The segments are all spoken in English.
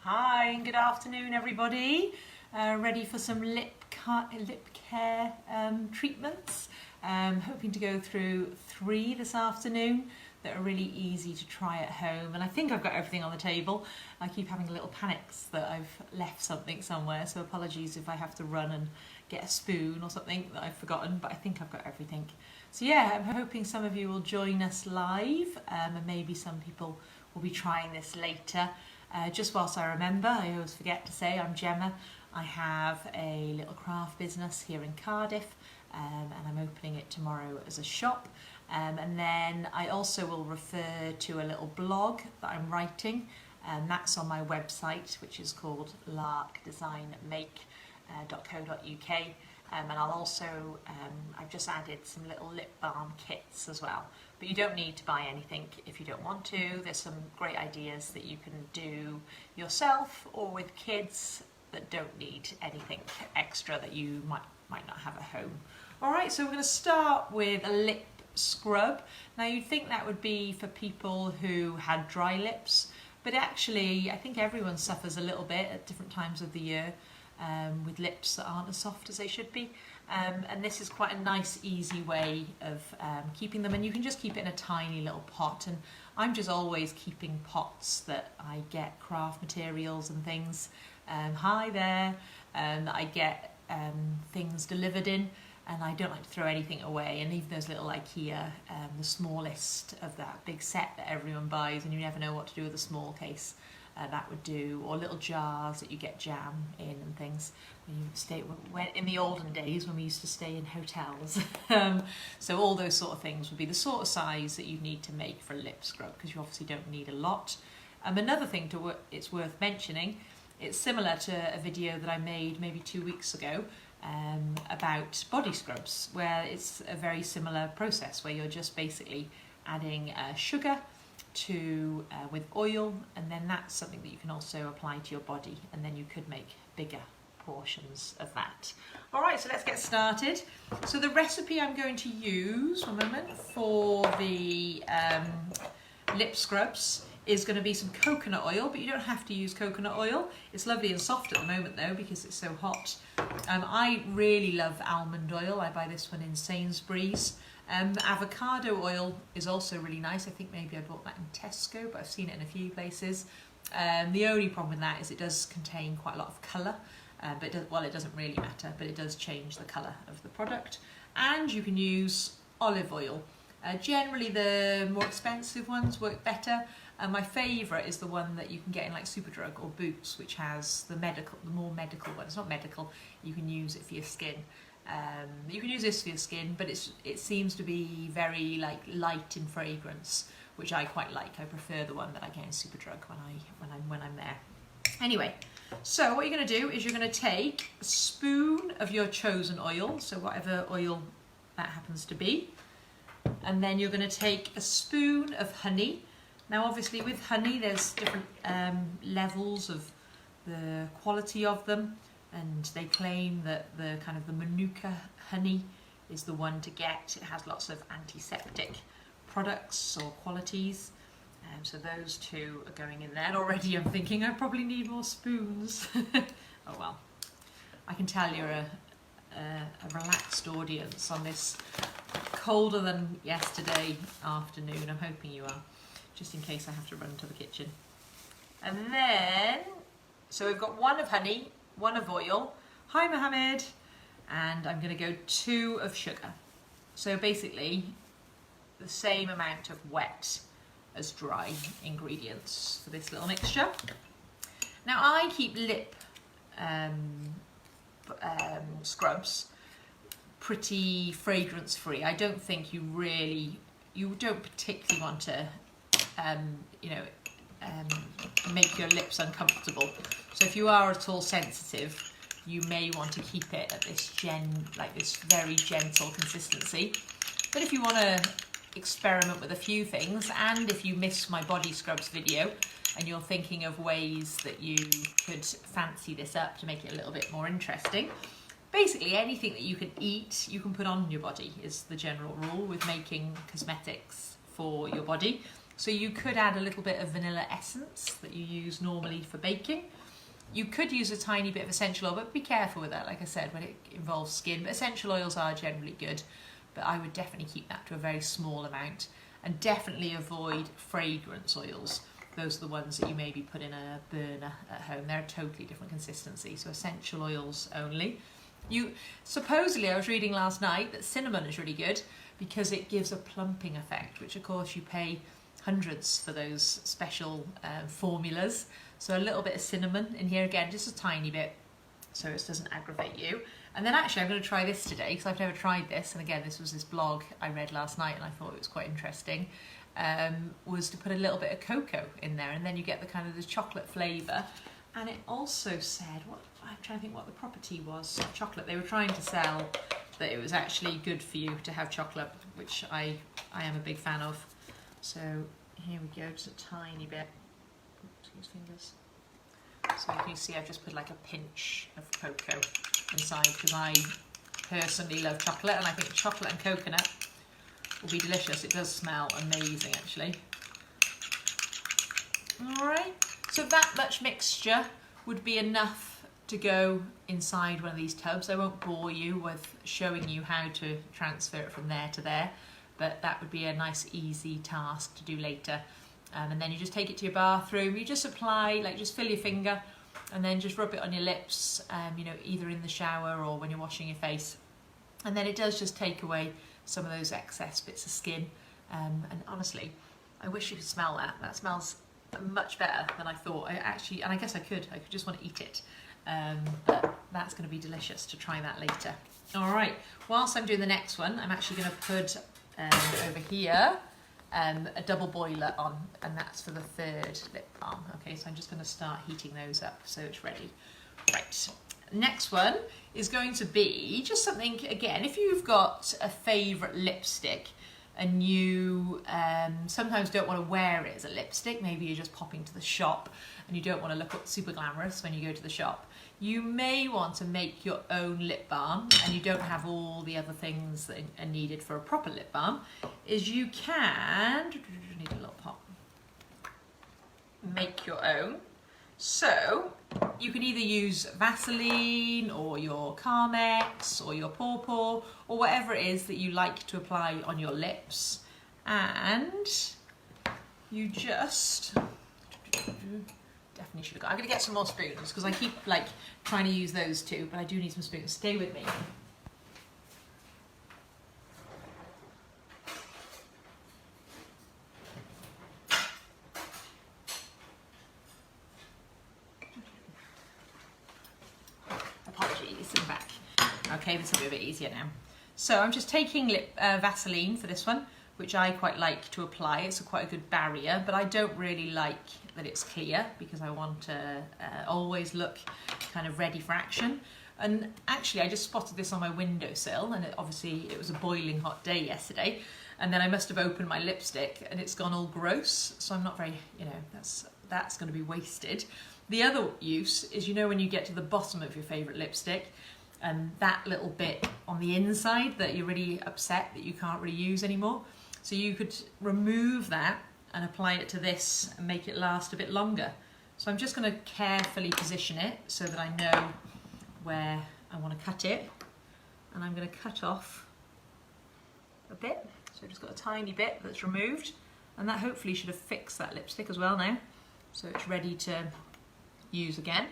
Hi and good afternoon everybody. Ready for some lip care treatments. Hoping to go through 3 this afternoon that are really easy to try at home, and I think I've got everything on the table. I keep having little panics that I've left something somewhere, so apologies if I have to run and get a spoon or something that I've forgotten, but I think I've got everything. So yeah, I'm hoping some of you will join us live, and maybe some people will be trying this later. Just whilst I remember, I always forget to say I'm Gemma. I have a little craft business here in Cardiff, and I'm opening it tomorrow as a shop. And then I also will refer to a little blog that I'm writing, and that's on my website, which is called larkdesignmake.co.uk. And I'll also, I've just added some little lip balm kits as well. But you don't need to buy anything if you don't want to. There's some great ideas that you can do yourself or with kids that don't need anything extra that you might not have at home. Alright, so we're going to start with a lip scrub. Now you'd think that would be for people who had dry lips, but actually I think everyone suffers a little bit at different times of the year with lips that aren't as soft as they should be, and this is quite a nice easy way of keeping them, and you can just keep it in a tiny little pot, and I'm just always keeping pots that I get craft materials and things hi there, that I get things delivered in, and I don't like to throw anything away, and even those little IKEA, the smallest of that big set that everyone buys, and you never know what to do with a small case. That would do, or little jars that you get jam in and things when you stay in the olden days when we used to stay in hotels. So all those sort of things would be the sort of size that you need to make for a lip scrub, because you obviously don't need a lot. Another thing it's worth mentioning, it's similar to a video that I made maybe 2 weeks ago about body scrubs, where it's a very similar process where you're just basically adding sugar to with oil, and then that's something that you can also apply to your body, and then you could make bigger portions of that. Alright, so let's get started. So the recipe I'm going to use, one moment, for the lip scrubs is going to be some coconut oil, but you don't have to use coconut oil. It's lovely and soft at the moment though because it's so hot. I really love almond oil. I buy this one in Sainsbury's. Avocado oil is also really nice. I think maybe I bought that in Tesco, but I've seen it in a few places. The only problem with that is it does contain quite a lot of colour, but it doesn't really matter, but it does change the colour of the product. And you can use olive oil. Generally the more expensive ones work better. My favourite is the one that you can get in like Superdrug or Boots, which has the more medical one. It's not medical, you can use it for your skin. You can use this for your skin, but it seems to be very light in fragrance, which I quite like. I prefer the one that I get in Superdrug when I'm there. Anyway, so what you're going to do is you're going to take a spoon of your chosen oil, so whatever oil that happens to be, and then you're going to take a spoon of honey. Now obviously with honey there's different levels of the quality of them, and they claim that the Manuka honey is the one to get. It has lots of antiseptic products or qualities, so those 2 are going in there. And already I'm thinking I probably need more spoons. Oh well, I can tell you're a relaxed audience on this colder than yesterday afternoon. I'm hoping you are, just in case I have to run to the kitchen. And then, so we've got 1 of honey, 1 of oil. Hi Mohammed. And I'm going to go 2 of sugar. So basically the same amount of wet as dry ingredients for this little mixture. Now I keep lip scrubs pretty fragrance free. I don't think you don't particularly want to make your lips uncomfortable. So if you are at all sensitive, you may want to keep it at this very gentle consistency. But if you want to experiment with a few things, and if you missed my body scrubs video and you're thinking of ways that you could fancy this up to make it a little bit more interesting, basically anything that you can eat you can put on your body is the general rule with making cosmetics for your body. So you could add a little bit of vanilla essence that you use normally for baking. You could use a tiny bit of essential oil, but be careful with that, like I said, when it involves skin. But essential oils are generally good, but I would definitely keep that to a very small amount. And definitely avoid fragrance oils. Those are the ones that you maybe put in a burner at home. They're a totally different consistency, so essential oils only. Supposedly, I was reading last night that cinnamon is really good because it gives a plumping effect, which of course you pay hundreds for those special formulas. So a little bit of cinnamon in here, again, just a tiny bit, so it doesn't aggravate you. And then actually I'm going to try this today because I've never tried this, and again, this was this blog I read last night and I thought it was quite interesting, was to put a little bit of cocoa in there, and then you get the kind of the chocolate flavour. And it also said, I'm trying to think what the property was of chocolate. They were trying to sell that it was actually good for you to have chocolate, which I am a big fan of. So here we go, just a tiny bit. Excuse fingers. So you can see I've just put like a pinch of cocoa inside because I personally love chocolate, and I think chocolate and coconut will be delicious. It does smell amazing actually. Alright, so that much mixture would be enough to go inside one of these tubs. I won't bore you with showing you how to transfer it from there to there, but that would be a nice easy task to do later. And then you just take it to your bathroom, you just apply, like just fill your finger and then just rub it on your lips, you know, either in the shower or when you're washing your face. And then it does just take away some of those excess bits of skin. And honestly, I wish you could smell that. That smells much better than I thought. And I guess I could just want to eat it. But that's going to be delicious to try that later. All right, whilst I'm doing the next one, I'm actually going to put over here a double boiler on, and that's for the third lip balm. Okay, so I'm just going to start heating those up so it's ready. Right, next one is going to be just something, again, if you've got a favourite lipstick and you sometimes don't want to wear it as a lipstick, maybe you're just popping to the shop and you don't want to look super glamorous when you go to the shop, you may want to make your own lip balm and you don't have all the other things that are needed for a proper lip balm, is you can, need a little pop, make your own. So you can either use Vaseline or your Carmex or your Pawpaw or whatever it is that you like to apply on your lips, and you just definitely should have got. I'm going to get some more spoons because I keep like trying to use those too, but I do need some spoons. Stay with me. Apologies, I'm back. Okay, this will be a bit easier now. So I'm just taking Vaseline for this one, which I quite like to apply. It's quite a good barrier, but I don't really like that it's clear because I want to always look kind of ready for action. And actually I just spotted this on my windowsill, and obviously it was a boiling hot day yesterday, and then I must have opened my lipstick and it's gone all gross, so I'm not very, you know, that's going to be wasted. The other use is, you know, when you get to the bottom of your favourite lipstick and that little bit on the inside that you're really upset that you can't really use anymore. So you could remove that and apply it to this and make it last a bit longer. So I'm just going to carefully position it so that I know where I want to cut it. And I'm going to cut off a bit. So I've just got a tiny bit that's removed, and that hopefully should have fixed that lipstick as well now. So it's ready to use again.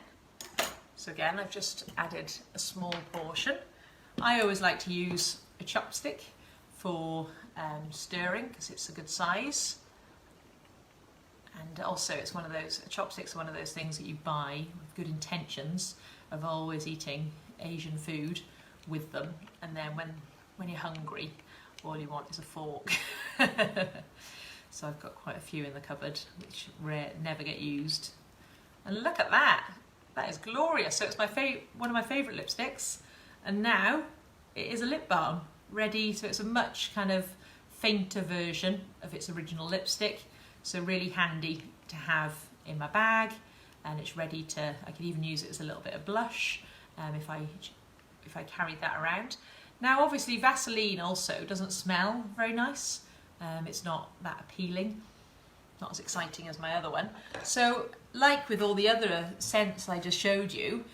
So again, I've just added a small portion. I always like to use a chopstick for stirring because it's a good size. And also it's one of those, chopsticks are one of those things that you buy with good intentions of always eating Asian food with them, and then when you're hungry, all you want is a fork. So I've got quite a few in the cupboard which never get used. And look at that, that is glorious. So it's one of my favourite lipsticks, and now it is a lip balm ready. So it's a much kind of fainter version of its original lipstick, so really handy to have in my bag, and it's ready to, I could even use it as a little bit of blush if I carried that around. Now obviously Vaseline also doesn't smell very nice, it's not that appealing, not as exciting as my other one. So like with all the other scents I just showed you,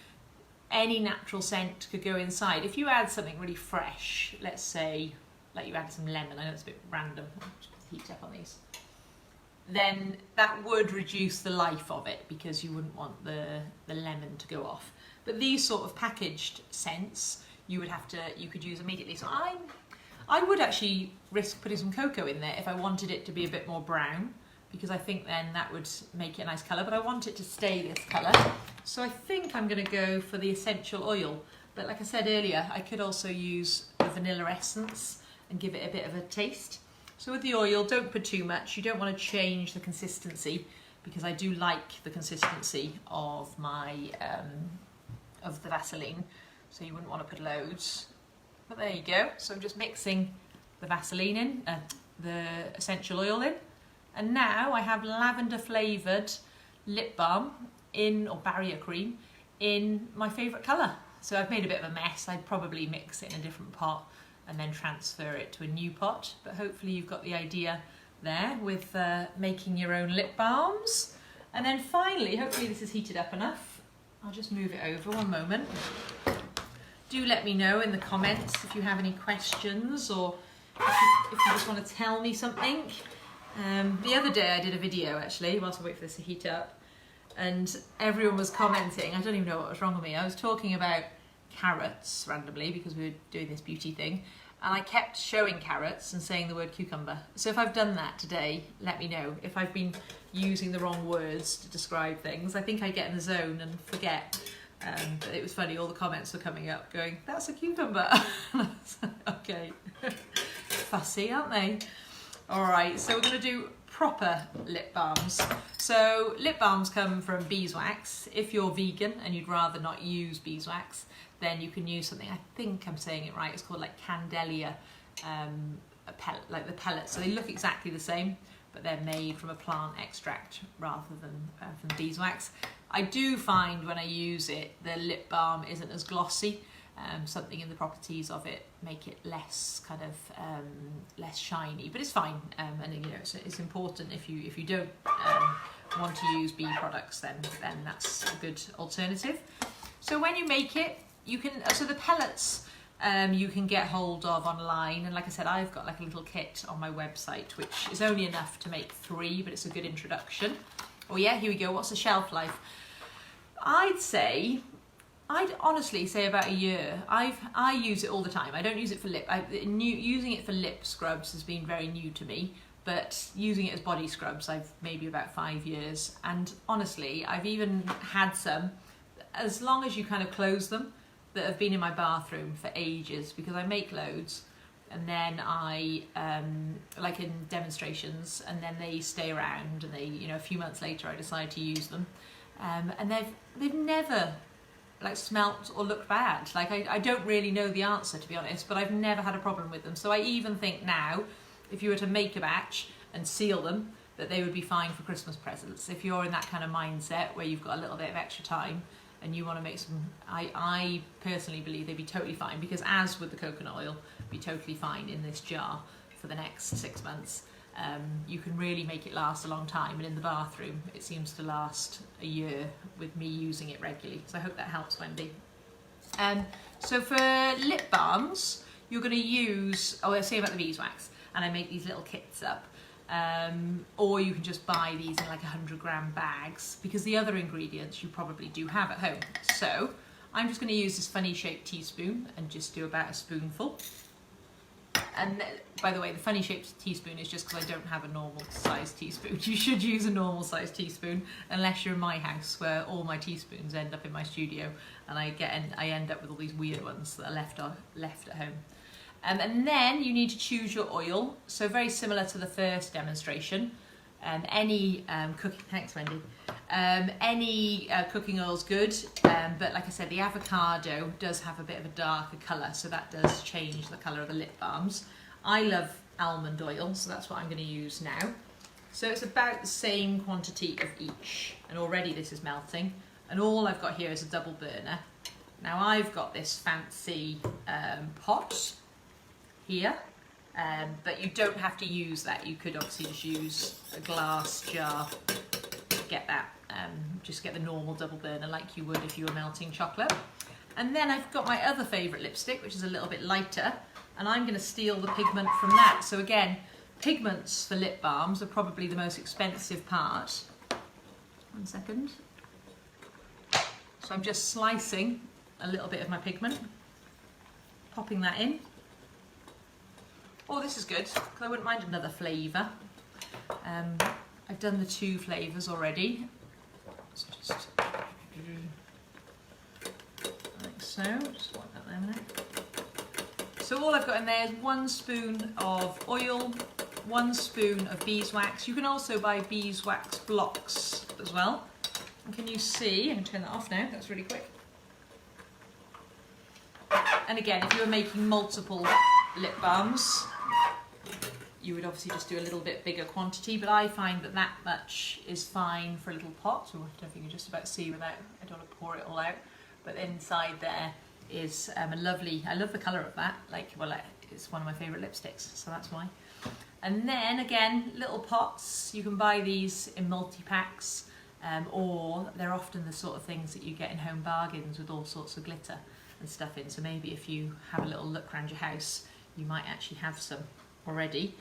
any natural scent could go inside. If you add something really fresh, let's say like you add some lemon, I know it's a bit random, I'll just heat up on these, then that would reduce the life of it because you wouldn't want the lemon to go off. But these sort of packaged scents, you could use immediately. So I would actually risk putting some cocoa in there if I wanted it to be a bit more brown, because I think then that would make it a nice colour, but I want it to stay this colour. So I think I'm going to go for the essential oil. But like I said earlier, I could also use the vanilla essence and give it a bit of a taste. So with the oil, don't put too much. You don't want to change the consistency, because I do like the consistency of my of the Vaseline. So you wouldn't want to put loads. But there you go. So I'm just mixing the Vaseline in, the essential oil in. And now I have lavender flavoured lip balm or barrier cream in my favourite colour. So I've made a bit of a mess. I'd probably mix it in a different pot and then transfer it to a new pot. But hopefully you've got the idea there with making your own lip balms. And then finally, hopefully this is heated up enough. I'll just move it over one moment. Do let me know in the comments if you have any questions, or if you just want to tell me something. The other day I did a video actually, whilst I wait for this to heat up, and everyone was commenting. I don't even know what was wrong with me. I was talking about carrots randomly because we were doing this beauty thing, and I kept showing carrots and saying the word cucumber. So if I've done that today, let me know. If I've been using the wrong words to describe things, I think I get in the zone and forget. But it was funny, all the comments were coming up going, that's a cucumber. Okay, fussy, aren't they? All right, so we're going to do proper lip balms. So lip balms come from beeswax. If you're vegan and you'd rather not use beeswax, then you can use something, I think I'm saying it right, it's called like Candelia, like the pellets. So they look exactly the same, but they're made from a plant extract rather than from beeswax. I do find when I use it, the lip balm isn't as glossy. Something in the properties of it make it less kind of less shiny, but it's fine. And you know, it's important if you don't want to use bee products, then that's a good alternative. So when you make it, you can so the pellets you can get hold of online, and like I said, I've got like a little kit on my website which is only enough to make 3, but it's a good introduction. Oh yeah, here we go. What's the shelf life? I'd honestly say about a year. I use it all the time. I don't use it for lip. Using it for lip scrubs has been very new to me, but using it as body scrubs, I've maybe about 5 years. And honestly, I've even had some, as long as you kind of close them, that have been in my bathroom for ages, because I make loads, and then I like in demonstrations, and then they stay around, and they, you know, a few months later I decide to use them, and they've never like smelt or looked bad. Like I don't really know the answer, to be honest, but I've never had a problem with them. So I even think now, if you were to make a batch and seal them, that they would be fine for Christmas presents. If you're in that kind of mindset where you've got a little bit of extra time and you want to make some, I personally believe they'd be totally fine, because as with the coconut oil, be totally fine in this jar for the next 6 months. You can really make it last a long time, and in the bathroom it seems to last a year with me using it regularly. So I hope that helps, Wendy. So for lip balms, you're going to use, I was saying about the beeswax, and I make these little kits up. Or you can just buy these in like 100-gram bags, because the other ingredients you probably do have at home. So I'm just going to use this funny shaped teaspoon and just do about a spoonful. And by the way, the funny shaped teaspoon is just because I don't have a normal size teaspoon. You should use a normal size teaspoon, unless you're in my house where all my teaspoons end up in my studio, and I end up with all these weird ones that are left at home. And then you need to choose your oil. So very similar to the first demonstration. Any cooking, thanks Wendy. Any cooking oil is good, but like I said, the avocado does have a bit of a darker colour, so that does change the colour of the lip balms. I love almond oil, so that's what I'm going to use now. So it's about the same quantity of each, and already this is melting, and all I've got here is a double burner. Now I've got this fancy pot here, But you don't have to use that. You could obviously just use a glass jar to get that, just get the normal double burner like you would if you were melting chocolate. And then I've got my other favourite lipstick, which is a little bit lighter, and I'm going to steal the pigment from that. So again, pigments for lip balms are probably the most expensive part. 1 second. So I'm just slicing a little bit of my pigment, popping that in. Oh, this is good, because I wouldn't mind another flavour. I've done the 2 flavours already. So just like so, just want that there a minute. So all I've got in there is 1 spoon of oil, 1 spoon of beeswax. You can also buy beeswax blocks as well. And can you see, I can turn that off now, that's really quick. And again, if you were making multiple lip balms, you would obviously just do a little bit bigger quantity, but I find that that much is fine for a little pot. So I don't know if you can just about see without, I don't want to pour it all out, but inside there is a lovely, I love the colour of that, like, well, it's one of my favourite lipsticks, so that's why. And then again, little pots, you can buy these in multi-packs, or they're often the sort of things that you get in home bargains with all sorts of glitter and stuff in, so maybe if you have a little look around your house, you might actually have some already.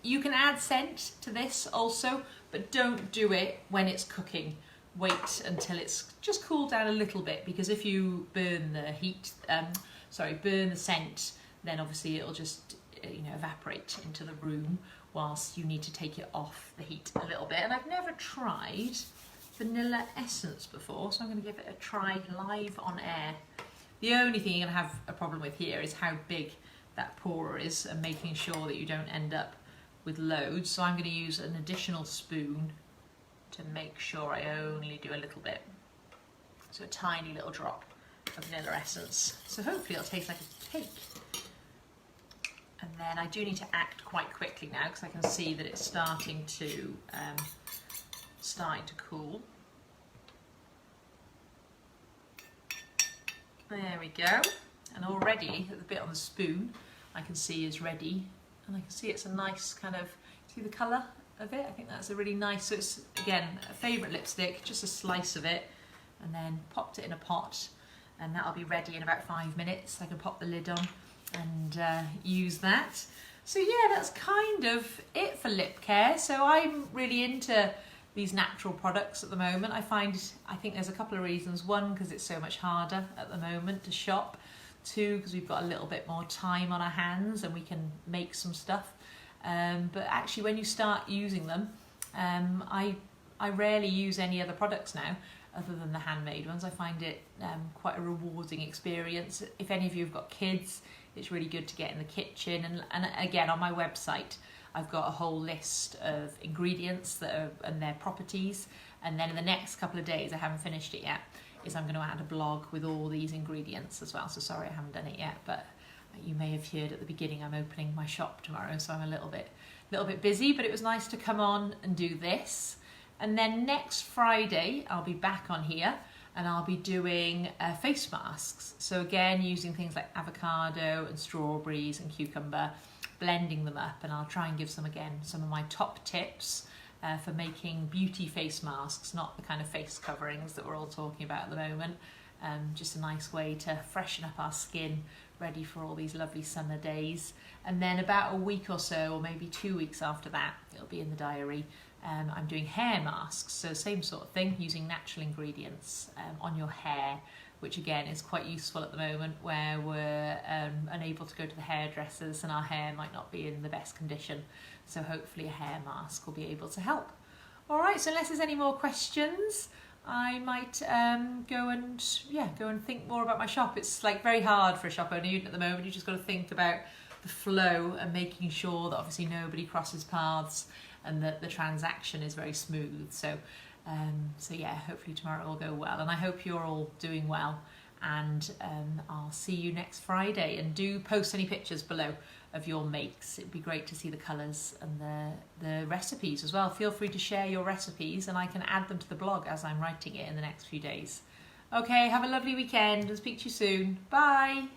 You can add scent to this also, but don't do it when it's cooking. Wait until it's just cooled down a little bit, because if you burn the heat, burn the scent, then obviously it'll just evaporate into the room whilst you need to take it off the heat a little bit. And I've never tried vanilla essence before, so I'm going to give it a try live on air. The only thing you're going to have a problem with here is how big that pourer is and making sure that you don't end up with loads. So I'm going to use an additional spoon to make sure I only do a little bit. So a tiny little drop of vanilla essence. So hopefully it'll taste like a cake. And then I do need to act quite quickly now, because I can see that it's starting to cool. There we go. And already the bit on the spoon I can see is ready, and I can see it's a nice kind of, see the colour of it? I think that's a really nice, so it's again a favourite lipstick, just a slice of it, and then popped it in a pot, and that'll be ready in about 5 minutes. I can pop the lid on and use that. So yeah, that's kind of it for lip care. So I'm really into these natural products at the moment. I think there's a couple of reasons. 1, because it's so much harder at the moment to shop. 2, because we've got a little bit more time on our hands and we can make some stuff. But actually when you start using them, I rarely use any other products now other than the handmade ones. I find it quite a rewarding experience. If any of you have got kids, it's really good to get in the kitchen. And again, on my website, I've got a whole list of ingredients and their properties. And then in the next couple of days, I haven't finished it yet, I'm going to add a blog with all these ingredients as well. So sorry I haven't done it yet, but you may have heard at the beginning I'm opening my shop tomorrow, so I'm a little bit busy, but it was nice to come on and do this. And then next Friday I'll be back on here and I'll be doing face masks. So again, using things like avocado and strawberries and cucumber, blending them up, and I'll try and give some of my top tips for making beauty face masks, not the kind of face coverings that we're all talking about at the moment. Just a nice way to freshen up our skin, ready for all these lovely summer days. And then about a week or so, or maybe 2 weeks after that, it'll be in the diary, I'm doing hair masks. So same sort of thing, using natural ingredients on your hair, which again is quite useful at the moment where we're unable to go to the hairdressers and our hair might not be in the best condition. So hopefully a hair mask will be able to help. All right, so unless there's any more questions, I might go and think more about my shop. It's like very hard for a shop owner at the moment. You just got to think about the flow and making sure that obviously nobody crosses paths and that the transaction is very smooth. So yeah, hopefully tomorrow will go well, and I hope you're all doing well. And I'll see you next Friday. And do post any pictures below of your makes. It'd be great to see the colours and the recipes as well. Feel free to share your recipes and I can add them to the blog as I'm writing it in the next few days. Okay, have a lovely weekend and speak to you soon. Bye.